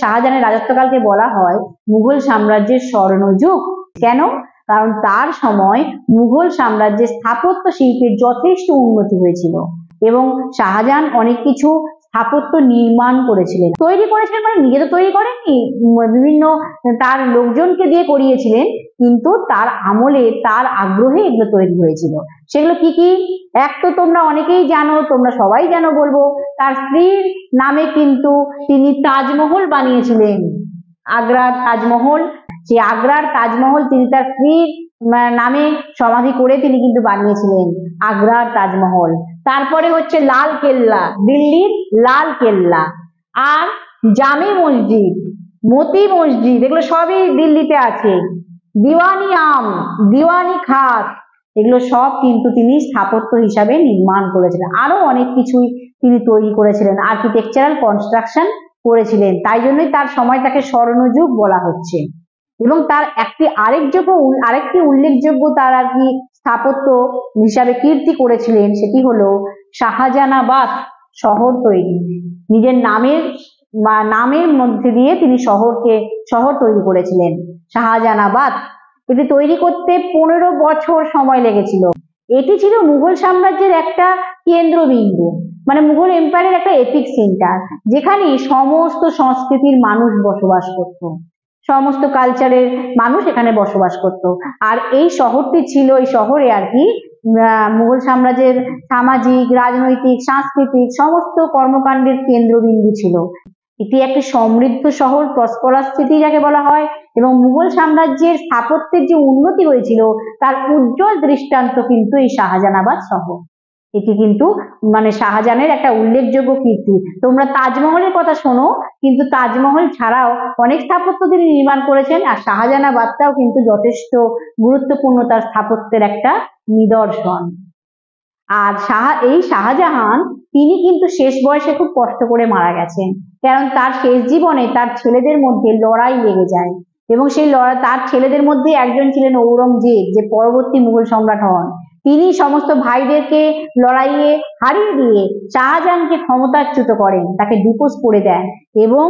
শাহজাহানের রাজত্বকালকে বলা হয় মুঘল সাম্রাজ্যের স্বর্ণযুগ। কেন? কারণ তার সময় মুঘল সাম্রাজ্যের স্থাপত্য শিল্পের যথেষ্ট উন্নতি হয়েছিল এবং শাহজাহান অনেক কিছু স্থাপত্য নির্মাণ করেছিলেন, তৈরি করেছিলেন, মানে নিজে তো তৈরি করেননি, বিভিন্ন তার লোকজনকে দিয়ে করিয়েছিলেন, কিন্তু তার আমলে তার আগ্রহে এগুলো তৈরি হয়েছিল। সেগুলো কি কি? এক তো তোমরা অনেকেই জানো, তোমরা সবাই জানো বলবো, তার স্ত্রীর নামে কিন্তু তিনি তাজমহল বানিয়েছিলেন, আগ্রার তাজমহল। সেই আগ্রার তাজমহল তিনি তার স্ত্রীর নামে সমাধি করে তিনি কিন্তু বানিয়েছিলেন আগ্রার তাজমহল। তারপরে হচ্ছে লাল কেল্লা, দিল্লির লাল কেল্লা, আর জামে মসজিদ, মতি মসজিদ, এগুলো সবই দিল্লিতে আছে। দিওয়ানি আম, দিওয়ানি খাস, এগুলো সব কিন্তু তিনি স্থাপত্য হিসাবে নির্মাণ করেছিলেন। আরো অনেক কিছুই তিনি তৈরি করেছিলেন, আর্কিটেকচারাল কনস্ট্রাকশন করেছিলেন, তাই জন্যই তার সময় তাকে স্বর্ণযুগ বলা হচ্ছে। এবং তার আরেকটি উল্লেখযোগ্য তার আর কি স্থাপত্য হিসাবে কীর্তি করেছিলেন, সেটি হলো শাহজাহানাবাদ শহর তৈরি। নিজের নামের মধ্যে দিয়ে তিনি শহর তৈরি করেছিলেন শাহজাহানাবাদ। এটি তৈরি করতে 15 বছর সময় লেগেছিল। এটি ছিল মুঘল সাম্রাজ্যের একটা কেন্দ্রবিন্দু, মানে মুঘল এম্পায়ারের একটা এপিক সেন্টার, যেখানে সমস্ত সংস্কৃতির মানুষ বসবাস করত, সমস্ত কালচারের মানুষ এখানে বসবাস করত। আর এই শহরটি ছিল, এই শহরে আর কি মুঘল সাম্রাজ্যের সামাজিক, রাজনৈতিক, সাংস্কৃতিক সমস্ত কর্মকাণ্ডের কেন্দ্রবিন্দু ছিল। এটি একটি সমৃদ্ধ শহর, প্রসপারাস সিটি যাকে বলা হয়, এবং মুঘল সাম্রাজ্যের স্থাপত্যের যে উন্নতি হয়েছিল তার উজ্জ্বল দৃষ্টান্ত কিন্তু এই শাহজাহানাবাদ শহর। এটি কিন্তু মানে শাহজাহানের একটা উল্লেখযোগ্য কীর্তি। তোমরা তাজমহলের কথা শোনো, কিন্তু তাজমহল ছাড়াও অনেক স্থাপত্য তিনি নির্মাণ করেছেন, আর শাহজাহানাবাদটাও কিন্তু যথেষ্ট গুরুত্বপূর্ণ তার স্থাপত্যের একটা নিদর্শন। আর এই শাহজাহান তিনি কিন্তু শেষ বয়সে খুব কষ্ট করে মারা গেছেন, কারণ তার শেষ জীবনে তার ছেলেদের মধ্যে লড়াই লেগে যায়, এবং সেই তার ছেলেদের মধ্যে একজন ছিলেন ঔরঙ্গজেব, যে পরবর্তী মুঘল সম্রাট হন। তিনি সমস্ত ভাইদেরকে লড়াইয়ে হারিয়ে দিয়ে শাহজাহানকে ক্ষমতাচ্যুত করেন, তাকে ডিপোজ করে দেন, এবং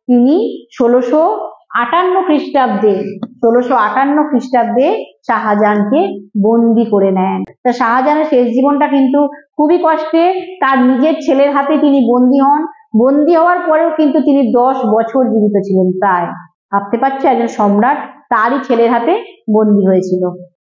তিনি 1658 খ্রিস্টাব্দে শাহজাহানকে বন্দি করে নেন। তা শাহজাহানের শেষ জীবনটা কিন্তু খুবই কষ্টে, তার নিজের ছেলের হাতে তিনি বন্দী হন। বন্দী হওয়ার পরেও কিন্তু তিনি 10 বছর জীবিত ছিলেন প্রায়। ভাবতে পারছো, একজন সম্রাট তারই ছেলের হাতে বন্দী হয়েছিল।